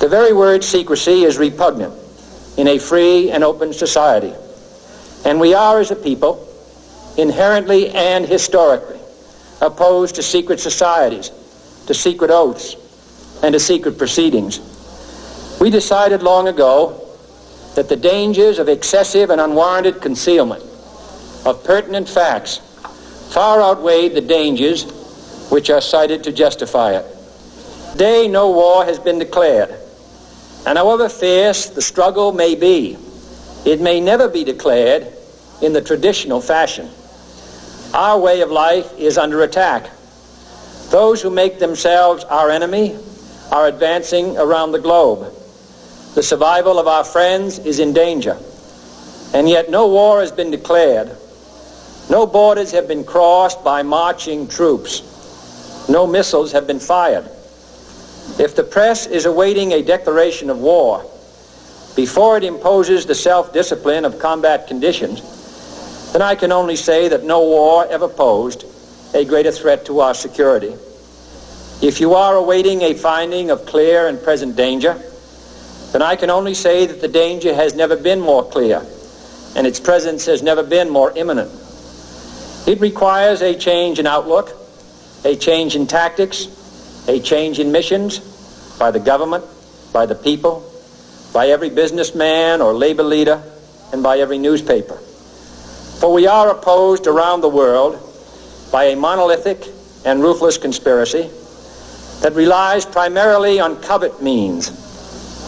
The very word secrecy is repugnant in a free and open society. And we are, as a people, inherently and historically opposed to secret societies, to secret oaths, and to secret proceedings. We decided long ago that the dangers of excessive and unwarranted concealment of pertinent facts far outweighed the dangers which are cited to justify it. Today, no war has been declared, and however fierce the struggle may be, it may never be declared in the traditional fashion. Our way of life is under attack. Those who make themselves our enemy are advancing around the globe. The survival of our friends is in danger, and yet no war has been declared. No borders have been crossed by marching troops. No missiles have been fired. If the press is awaiting a declaration of war before it imposes the self-discipline of combat conditions, then I can only say that no war ever posed a greater threat to our security. If you are awaiting a finding of clear and present danger, then I can only say that the danger has never been more clear, and its presence has never been more imminent. It requires a change in outlook, a change in tactics, a change in missions by the government, by the people, by every businessman or labor leader, and by every newspaper. For we are opposed around the world by a monolithic and ruthless conspiracy that relies primarily on covert means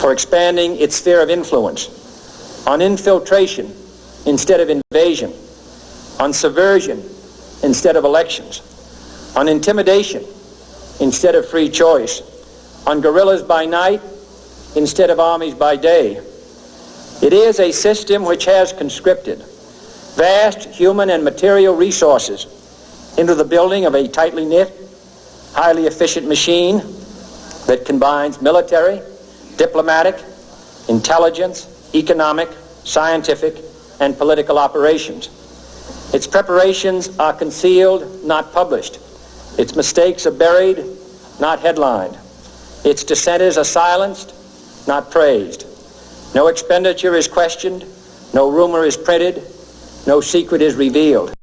for expanding its sphere of influence, on infiltration instead of invasion, on subversion instead of elections, on intimidation instead of free choice, on guerrillas by night instead of armies by day. It is a system which has conscripted vast human and material resources into the building of a tightly knit, highly efficient machine that combines military, diplomatic, intelligence, economic, scientific, and political operations. Its preparations are concealed, not published. Its mistakes are buried, not headlined. Its dissenters are silenced, not praised. No expenditure is questioned, no rumor is printed, no secret is revealed.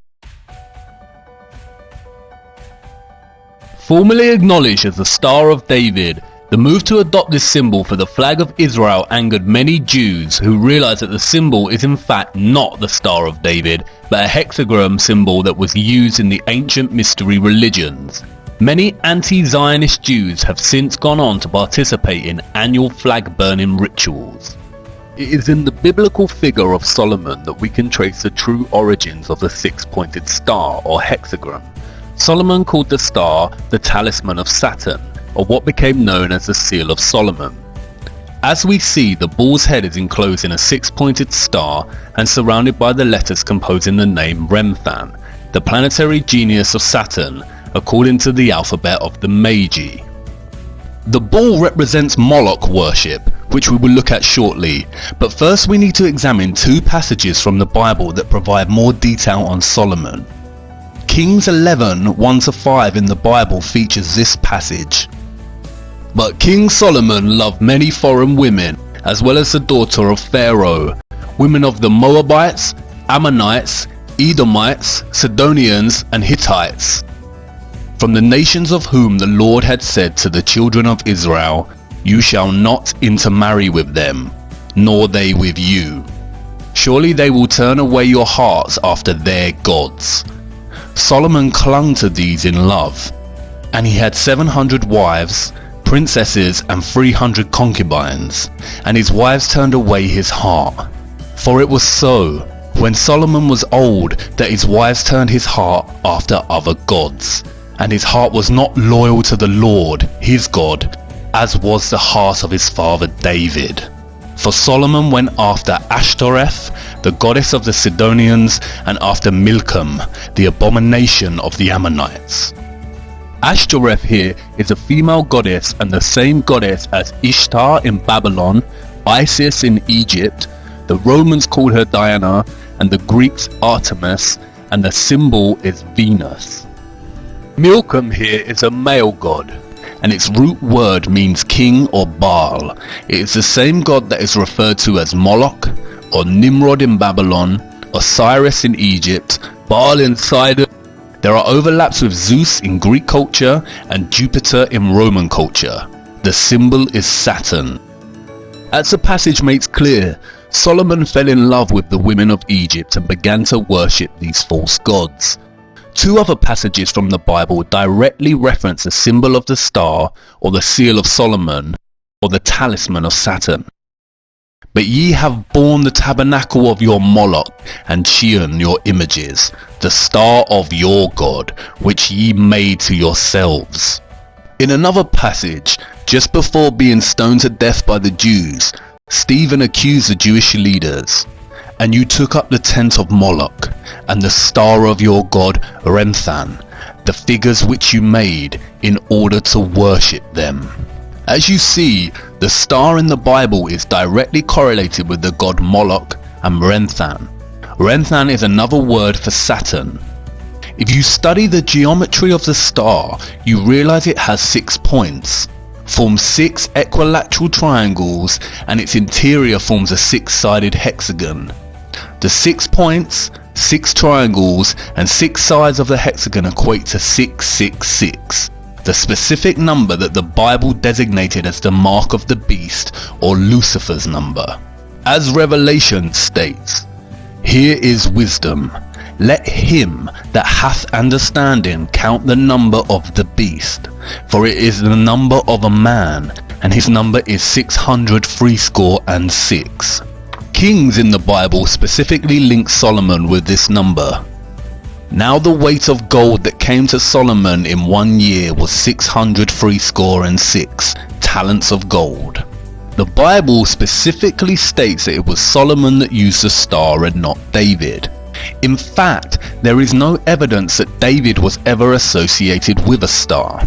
Formerly acknowledged as the Star of David, the move to adopt this symbol for the flag of Israel angered many Jews who realized that the symbol is in fact not the Star of David, but a hexagram symbol that was used in the ancient mystery religions. Many anti-Zionist Jews have since gone on to participate in annual flag burning rituals. It is in the biblical figure of Solomon that we can trace the true origins of the six-pointed star or hexagram. Solomon called the star the talisman of Saturn, or what became known as the Seal of Solomon. As we see, the bull's head is enclosed in a six-pointed star and surrounded by the letters composing the name Remphan, the planetary genius of Saturn, according to the alphabet of the Magi. The bull represents Moloch worship, which we will look at shortly, but first we need to examine two passages from the Bible that provide more detail on Solomon. Kings 11, 1-5 in the Bible features this passage. But King Solomon loved many foreign women, as well as the daughter of Pharaoh, women of the Moabites, Ammonites, Edomites, Sidonians, and Hittites, from the nations of whom the Lord had said to the children of Israel, "You shall not intermarry with them, nor they with you. Surely they will turn away your hearts after their gods." Solomon clung to these in love, and he had 700 wives, princesses, and 300 concubines, and his wives turned away his heart. For it was so, when Solomon was old, that his wives turned his heart after other gods, and his heart was not loyal to the Lord, his God, as was the heart of his father David. For Solomon went after Ashtoreth, the goddess of the Sidonians, and after Milcom, the abomination of the Ammonites. Ashtoreth here is a female goddess and the same goddess as Ishtar in Babylon, Isis in Egypt. The Romans called her Diana, and the Greeks Artemis, and the symbol is Venus. Milcom here is a male god, and its root word means king or Baal. It is the same god that is referred to as Moloch, or Nimrod in Babylon, Osiris in Egypt, Baal in Sidon. There are overlaps with Zeus in Greek culture and Jupiter in Roman culture. The symbol is Saturn. As the passage makes clear, Solomon fell in love with the women of Egypt and began to worship these false gods. Two other passages from the Bible directly reference the symbol of the star, or the seal of Solomon, or the talisman of Saturn. But ye have borne the tabernacle of your Moloch, and Chiun your images, the star of your God, which ye made to yourselves. In another passage, just before being stoned to death by the Jews, Stephen accused the Jewish leaders. And you took up the tent of Moloch, and the star of your god Remphan, the figures which you made, in order to worship them. As you see, the star in the Bible is directly correlated with the god Moloch and Remphan. Remphan is another word for Saturn. If you study the geometry of the star, you realize it has 6 points, forms 6 equilateral triangles, and its interior forms a 6-sided hexagon. The 6 points, 6 triangles, and 6 sides of the hexagon equate to 666, the specific number that the Bible designated as the mark of the beast, or Lucifer's number. As Revelation states, "Here is wisdom. Let him that hath understanding count the number of the beast, for it is the number of a man, and his number is 666. Kings in the Bible specifically link Solomon with this number. Now the weight of gold that came to Solomon in 1 year was 666 talents of gold. The Bible specifically states that it was Solomon that used the star and not David. In fact, there is no evidence that David was ever associated with a star.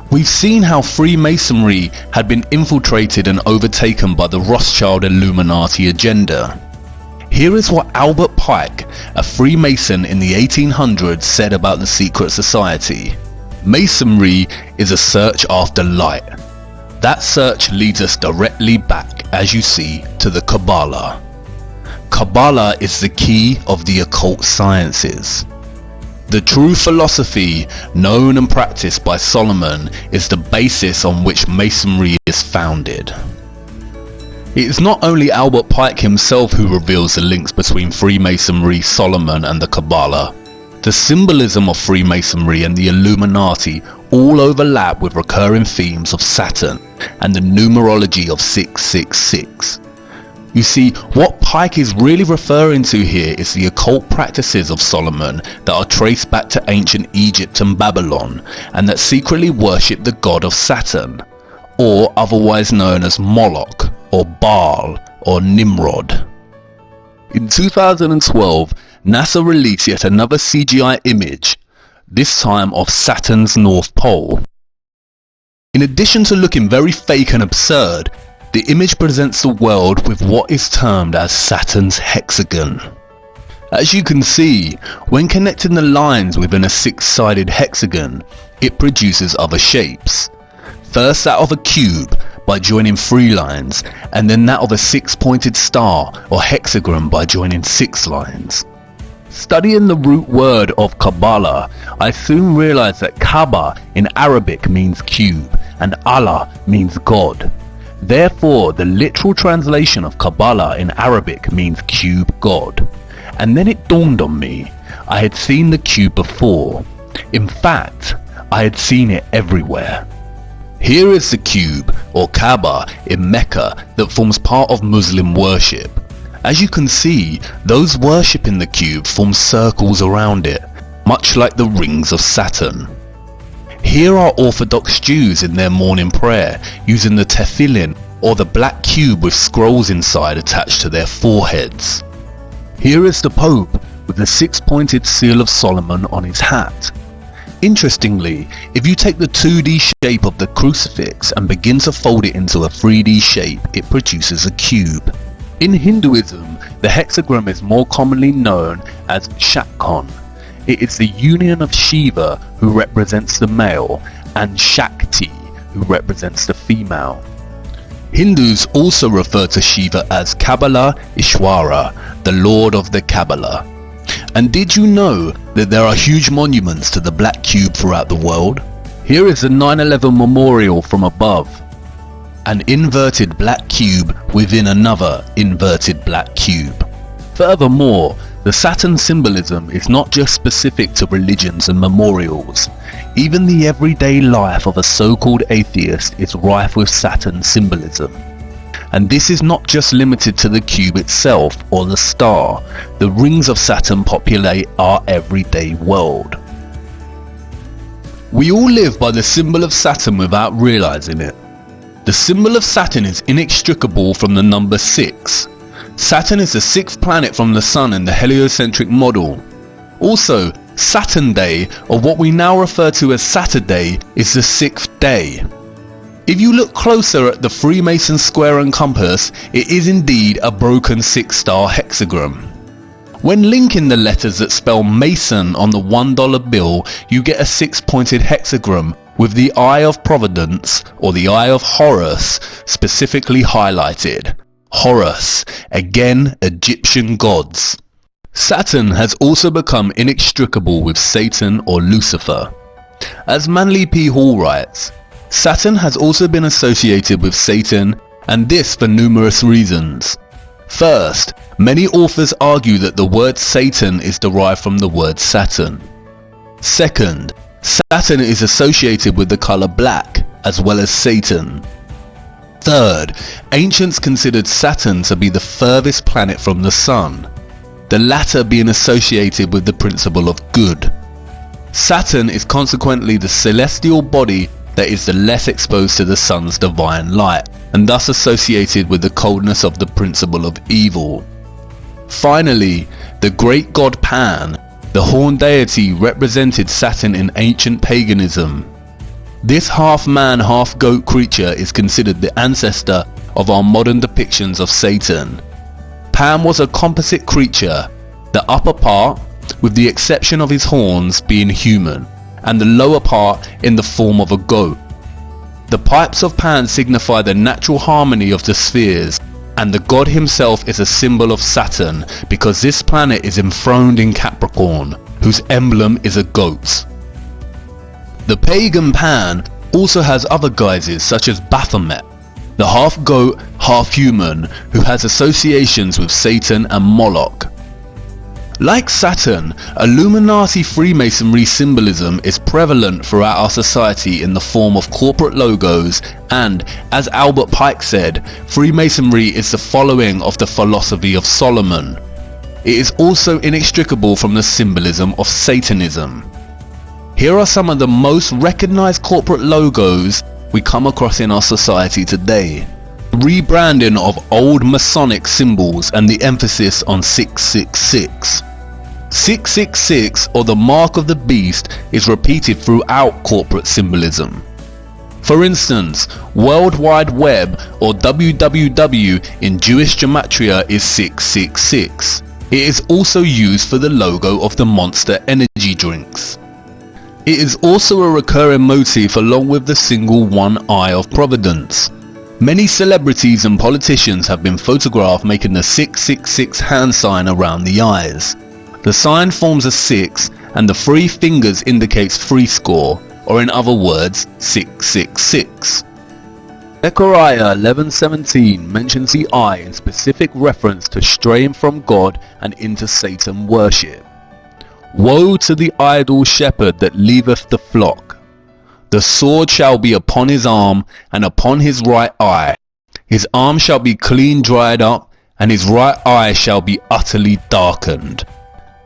We've seen how Freemasonry had been infiltrated and overtaken by the Rothschild Illuminati agenda. Here is what Albert Pike, a Freemason in the 1800s, said about the secret society. Masonry is a search after light. That search leads us directly back, as you see, to the Kabbalah. Kabbalah is the key of the occult sciences. The true philosophy, known and practiced by Solomon, is the basis on which Masonry is founded. It is not only Albert Pike himself who reveals the links between Freemasonry, Solomon, and the Kabbalah. The symbolism of Freemasonry and the Illuminati all overlap with recurring themes of Saturn and the numerology of 666. You see, what Pike is really referring to here is the occult practices of Solomon that are traced back to ancient Egypt and Babylon, and that secretly worship the god of Saturn, or otherwise known as Moloch, or Baal, or Nimrod. In 2012, NASA released yet another CGI image, this time of Saturn's North Pole. In addition to looking very fake and absurd, the image presents the world with what is termed as Saturn's hexagon. As you can see, when connecting the lines within a 6-sided hexagon, it produces other shapes. First that of a cube by joining 3 lines, and then that of a 6-pointed star or hexagon by joining 6 lines. Studying the root word of Kabbalah, I soon realized that Kaaba in Arabic means cube, and Allah means God. Therefore, the literal translation of Kabbalah in Arabic means cube God. And then it dawned on me, I had seen the cube before. In fact, I had seen it everywhere. Here is the cube, or Kaaba, in Mecca that forms part of Muslim worship. As you can see, those worshipping the cube form circles around it, much like the rings of Saturn. Here are Orthodox Jews in their morning prayer, using the tefillin, or the black cube with scrolls inside attached to their foreheads. Here is the Pope, with the 6-pointed seal of Solomon on his hat. Interestingly, if you take the 2D shape of the crucifix and begin to fold it into a 3D shape, it produces a cube. In Hinduism, the hexagram is more commonly known as Shakon. It is the union of Shiva, who represents the male, and Shakti, who represents the female. Hindus also refer to Shiva as Kabbalah Ishwara, the Lord of the Kabbalah. And did you know that there are huge monuments to the black cube throughout the world? Here is the 9/11 memorial from above. An inverted black cube within another inverted black cube. Furthermore, the Saturn symbolism is not just specific to religions and memorials. Even the everyday life of a so-called atheist is rife with Saturn symbolism. And this is not just limited to the cube itself or the star. The rings of Saturn populate our everyday world. We all live by the symbol of Saturn without realizing it. The symbol of Saturn is inextricable from the number 6. Saturn is the 6th planet from the Sun in the heliocentric model. Also, Saturn Day, or what we now refer to as Saturday, is the 6th day. If you look closer at the Freemason square and compass, it is indeed a broken 6-star hexagram. When linking the letters that spell Mason on the $1 bill, you get a 6-pointed hexagram with the Eye of Providence, or the Eye of Horus, specifically highlighted. Horus, again Egyptian gods. Saturn has also become inextricable with Satan or Lucifer. As Manly P. Hall writes, Saturn has also been associated with Satan, and this for numerous reasons. First, many authors argue that the word Satan is derived from the word Saturn. Second, Saturn is associated with the color black, as well as Satan. Third, ancients considered Saturn to be the furthest planet from the Sun, the latter being associated with the principle of good. Saturn is consequently the celestial body that is the less exposed to the Sun's divine light, and thus associated with the coldness of the principle of evil. Finally, the great god Pan, the horned deity, represented Saturn in ancient paganism. This half-man, half-goat creature is considered the ancestor of our modern depictions of Satan. Pan was a composite creature, the upper part, with the exception of his horns, being human, and the lower part in the form of a goat. The pipes of Pan signify the natural harmony of the spheres, and the god himself is a symbol of Saturn because this planet is enthroned in Capricorn, whose emblem is a goat. The pagan Pan also has other guises such as Baphomet, the half-goat, half-human, who has associations with Satan and Moloch. Like Saturn, Illuminati Freemasonry symbolism is prevalent throughout our society in the form of corporate logos and, as Albert Pike said, Freemasonry is the following of the philosophy of Solomon. It is also inextricable from the symbolism of Satanism. Here are some of the most recognized corporate logos we come across in our society today. Rebranding of old Masonic symbols and the emphasis on 666. 666, or the mark of the beast, is repeated throughout corporate symbolism. For instance, World Wide Web, or WWW in Jewish gematria, is 666. It is also used for the logo of the Monster energy drinks. It is also a recurring motif along with the single one eye of Providence. Many celebrities and politicians have been photographed making the 666 hand sign around the eyes. The sign forms a 6 and the 3 fingers indicates 3 score, or in other words, 666. Zechariah 11:17 mentions the eye in specific reference to straying from God and into Satan worship. Woe to the idle shepherd that leaveth the flock. The sword shall be upon his arm, and upon his right eye. His arm shall be clean dried up, and his right eye shall be utterly darkened.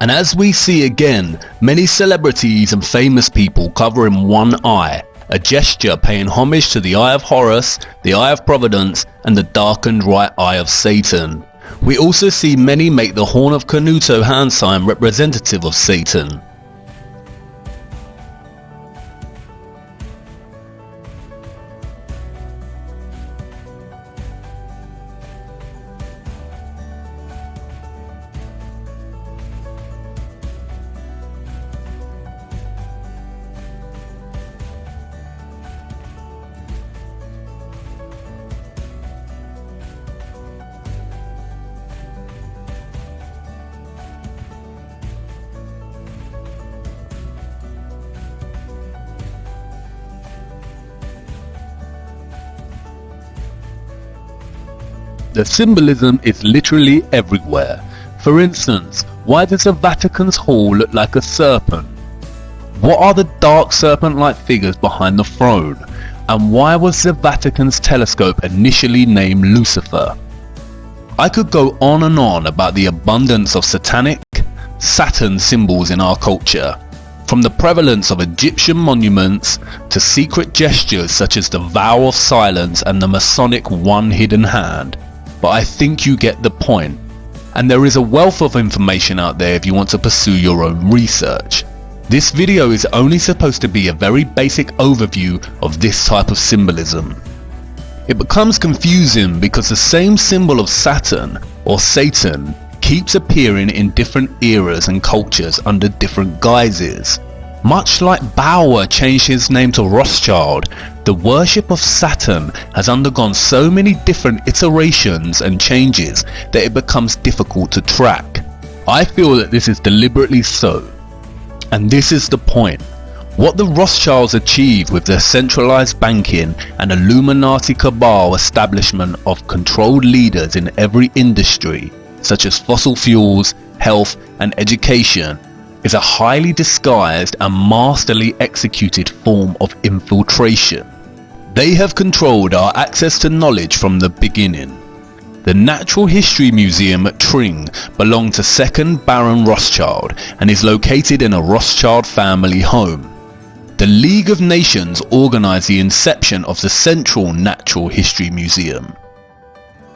And as we see again, many celebrities and famous people covering one eye, a gesture paying homage to the Eye of Horus, the Eye of Providence, and the darkened right eye of Satan. We also see many make the Horn of Canuto hand sign representative of Satan. The symbolism is literally everywhere. For instance, why does the Vatican's hall look like a serpent? What are the dark serpent-like figures behind the throne? And why was the Vatican's telescope initially named Lucifer? I could go on and on about the abundance of satanic, Saturn symbols in our culture, from the prevalence of Egyptian monuments to secret gestures such as the vow of silence and the Masonic one hidden hand. But I think you get the point. And there is a wealth of information out there if you want to pursue your own research. This video is only supposed to be a very basic overview of this type of symbolism. It becomes confusing because the same symbol of Saturn, or Satan, keeps appearing in different eras and cultures under different guises. Much like Bauer changed his name to Rothschild, the worship of Saturn has undergone so many different iterations and changes that it becomes difficult to track. I feel that this is deliberately so. And this is the point. What the Rothschilds achieved with their centralized banking and Illuminati cabal establishment of controlled leaders in every industry, such as fossil fuels, health and education, is a highly disguised and masterly executed form of infiltration. They have controlled our access to knowledge from the beginning. The Natural History Museum at Tring belonged to 2nd Baron Rothschild and is located in a Rothschild family home. The League of Nations organized the inception of the Central Natural History Museum.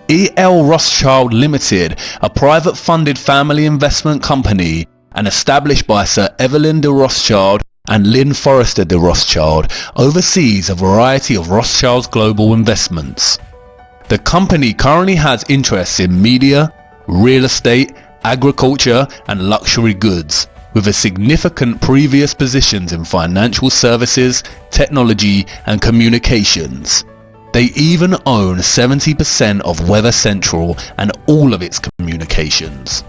E.L. Rothschild Limited, a private funded family investment company and established by Sir Evelyn de Rothschild and Lynn Forrester de Rothschild, oversees a variety of Rothschild's global investments. The company currently has interests in media, real estate, agriculture and luxury goods, with a significant previous positions in financial services, technology and communications. They even own 70% of Weather Central and all of its communications.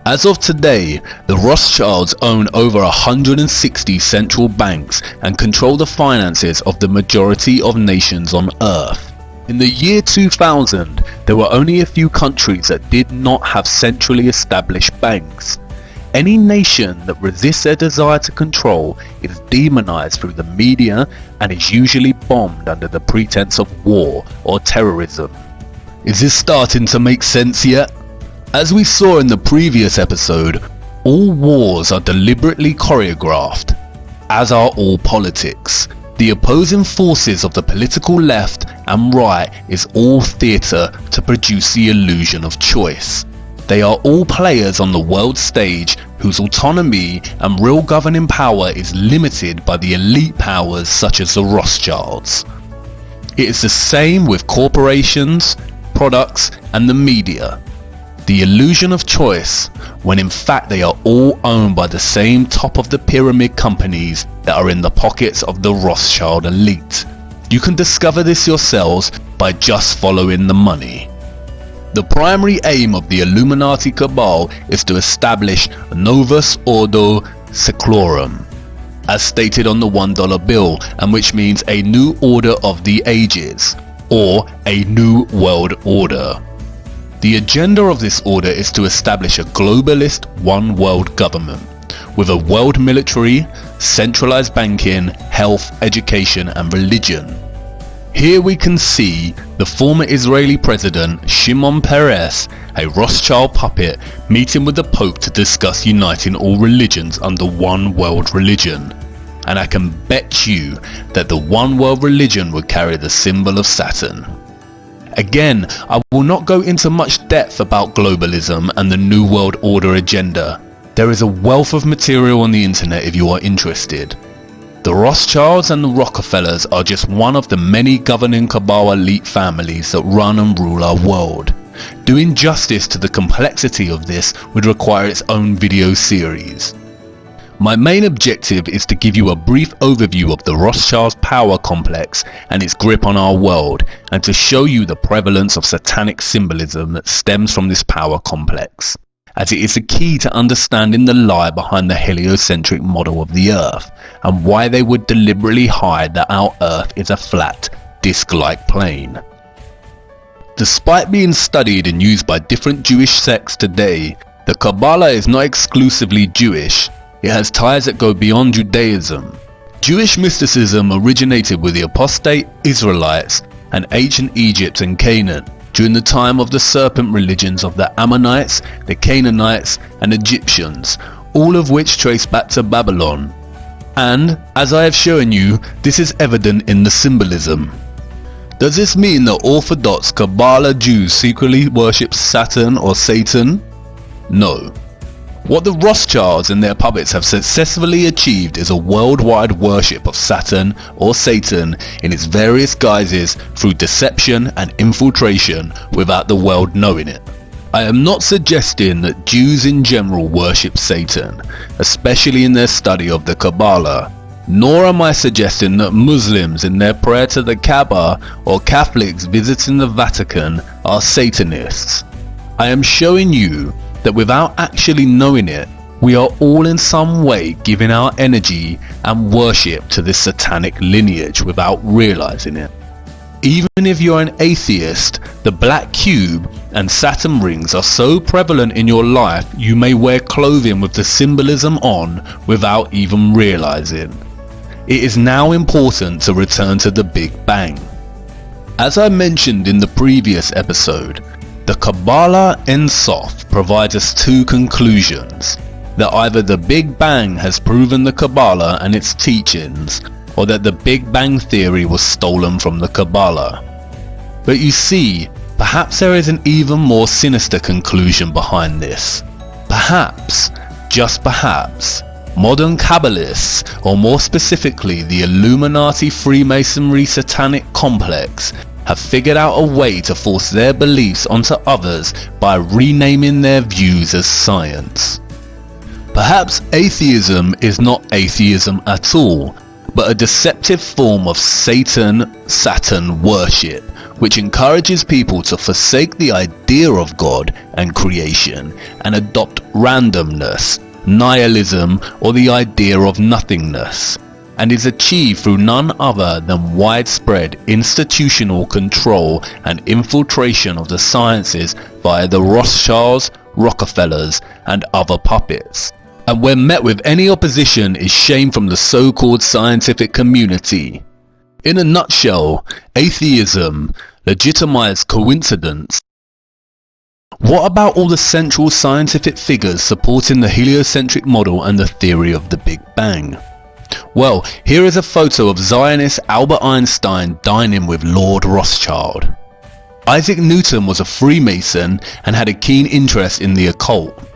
As of today, the Rothschilds own over 160 central banks and control the finances of the majority of nations on Earth. In the year 2000, there were only a few countries that did not have centrally established banks. Any nation that resists their desire to control is demonized through the media and is usually bombed under the pretense of war or terrorism. Is this starting to make sense yet? As we saw in the previous episode, all wars are deliberately choreographed, as are all politics. The opposing forces of the political left and right is all theatre to produce the illusion of choice. They are all players on the world stage whose autonomy and real governing power is limited by the elite powers such as the Rothschilds. It is the same with corporations, products and the media. The illusion of choice, when in fact they are all owned by the same top of the pyramid companies that are in the pockets of the Rothschild elite. You can discover this yourselves by just following the money. The primary aim of the Illuminati cabal is to establish Novus Ordo Seclorum, as stated on the $1 bill, and which means a new order of the ages, or a new world order. The agenda of this order is to establish a globalist one world government, with a world military, centralized banking, health, education and religion. Here we can see the former Israeli president Shimon Peres, a Rothschild puppet, meeting with the Pope to discuss uniting all religions under one world religion. And I can bet you that the one world religion would carry the symbol of Saturn. Again, I will not go into much depth about globalism and the New World Order agenda. There is a wealth of material on the internet if you are interested. The Rothschilds and the Rockefellers are just one of the many governing cabal elite families that run and rule our world. Doing justice to the complexity of this would require its own video series. My main objective is to give you a brief overview of the Rothschilds power complex and its grip on our world, and to show you the prevalence of satanic symbolism that stems from this power complex, as it is the key to understanding the lie behind the heliocentric model of the Earth, and why they would deliberately hide that our Earth is a flat, disc-like plane. Despite being studied and used by different Jewish sects today, the Kabbalah is not exclusively Jewish. It has ties that go beyond Judaism. Jewish mysticism originated with the apostate Israelites and ancient Egypt and Canaan during the time of the serpent religions of the Ammonites, the Canaanites and Egyptians, all of which trace back to Babylon. And, as I have shown you, this is evident in the symbolism. Does this mean that Orthodox Kabbalah Jews secretly worship Saturn or Satan? No. What the Rothschilds and their puppets have successfully achieved is a worldwide worship of Saturn or Satan in its various guises through deception and infiltration without the world knowing it. I am not suggesting that Jews in general worship Satan, especially in their study of the Kabbalah, nor am I suggesting that Muslims in their prayer to the Kaaba or Catholics visiting the Vatican are Satanists. I am showing you that without actually knowing it, we are all in some way giving our energy and worship to this satanic lineage without realizing it. Even if you're an atheist, the black cube and Saturn rings are so prevalent in your life you may wear clothing with the symbolism on without even realizing. It is now important to return to the Big Bang. As I mentioned in the previous episode, the Kabbalah Ein Sof provides us two conclusions: that either the Big Bang has proven the Kabbalah and its teachings, or that the Big Bang theory was stolen from the Kabbalah. But you see, perhaps there is an even more sinister conclusion behind this. Perhaps, just perhaps, modern Kabbalists, or more specifically the Illuminati Freemasonry Satanic complex, have figured out a way to force their beliefs onto others by renaming their views as science. Perhaps atheism is not atheism at all, but a deceptive form of Saturn worship, which encourages people to forsake the idea of God and creation and adopt randomness, nihilism, or the idea of nothingness, and is achieved through none other than widespread institutional control and infiltration of the sciences via the Rothschilds, Rockefellers, and other puppets. And when met with any opposition is shame from the so-called scientific community. In a nutshell, atheism legitimized coincidence. What about all the central scientific figures supporting the heliocentric model and the theory of the Big Bang? Well, here is a photo of Zionist Albert Einstein dining with Lord Rothschild. Isaac Newton was a Freemason and had a keen interest in the occult.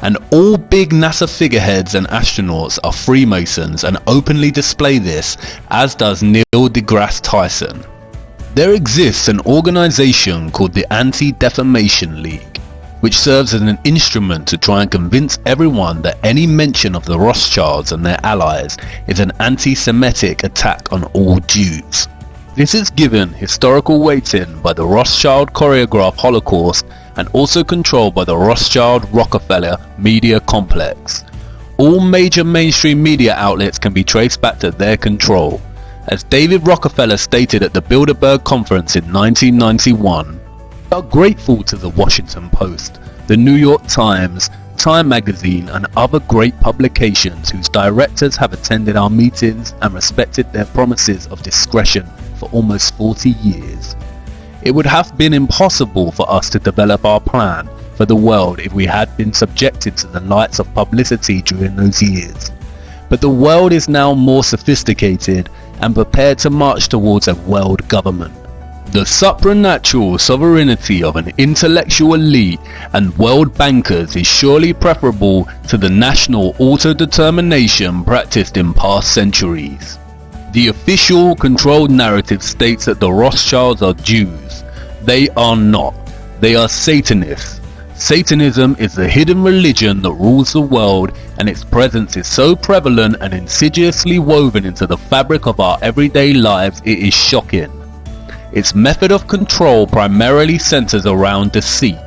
And all big NASA figureheads and astronauts are Freemasons and openly display this, as does Neil deGrasse Tyson. There exists an organization called the Anti-Defamation League, which serves as an instrument to try and convince everyone that any mention of the Rothschilds and their allies is an anti-Semitic attack on all Jews. This is given historical weighting by the Rothschild choreographed Holocaust and also controlled by the Rothschild-Rockefeller media complex. All major mainstream media outlets can be traced back to their control. As David Rockefeller stated at the Bilderberg Conference in 1991, "We are grateful to the Washington Post, the New York Times, Time magazine and other great publications whose directors have attended our meetings and respected their promises of discretion for almost 40 years. It would have been impossible for us to develop our plan for the world if we had been subjected to the lights of publicity during those years. But the world is now more sophisticated and prepared to march towards a world government. The supernatural sovereignty of an intellectual elite and world bankers is surely preferable to the national autodetermination practiced in past centuries. The official controlled narrative states that the Rothschilds are Jews. They are not. They are Satanists. Satanism is the hidden religion that rules the world, and its presence is so prevalent and insidiously woven into the fabric of our everyday lives it is shocking. Its method of control primarily centers around deceit.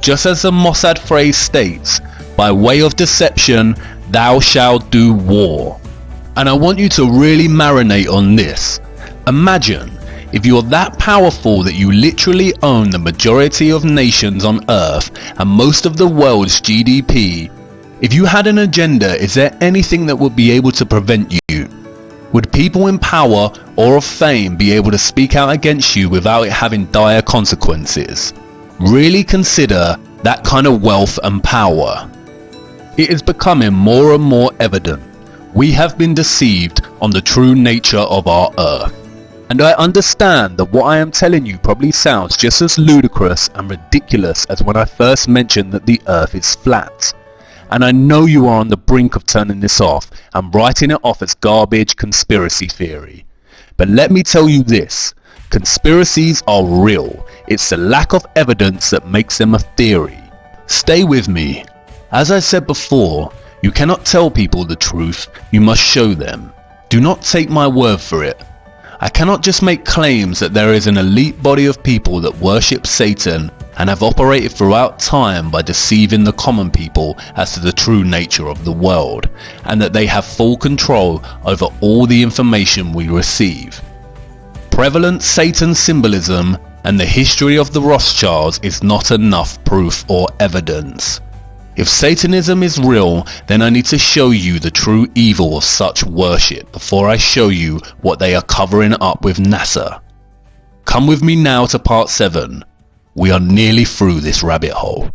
Just as the Mossad phrase states, by way of deception, thou shalt do war. And I want you to really marinate on this. Imagine If you're that powerful that you literally own the majority of nations on Earth and most of the world's GDP, if you had an agenda, is there anything that would be able to prevent you? Would people in power or of fame be able to speak out against you without it having dire consequences? Really consider that kind of wealth and power. It is becoming more and more evident we have been deceived on the true nature of our Earth. And I understand that what I am telling you probably sounds just as ludicrous and ridiculous as when I first mentioned that the Earth is flat. And I know you are on the brink of turning this off and writing it off as garbage conspiracy theory. But let me tell you this, conspiracies are real. It's the lack of evidence that makes them a theory. Stay with me. As I said before, you cannot tell people the truth, you must show them. Do not take my word for it. I cannot just make claims that there is an elite body of people that worship Satan and have operated throughout time by deceiving the common people as to the true nature of the world, and that they have full control over all the information we receive. Prevalent Satan symbolism and the history of the Rothschilds is not enough proof or evidence. If Satanism is real, then I need to show you the true evil of such worship before I show you what they are covering up with NASA. Come with me now to part 7. We are nearly through this rabbit hole.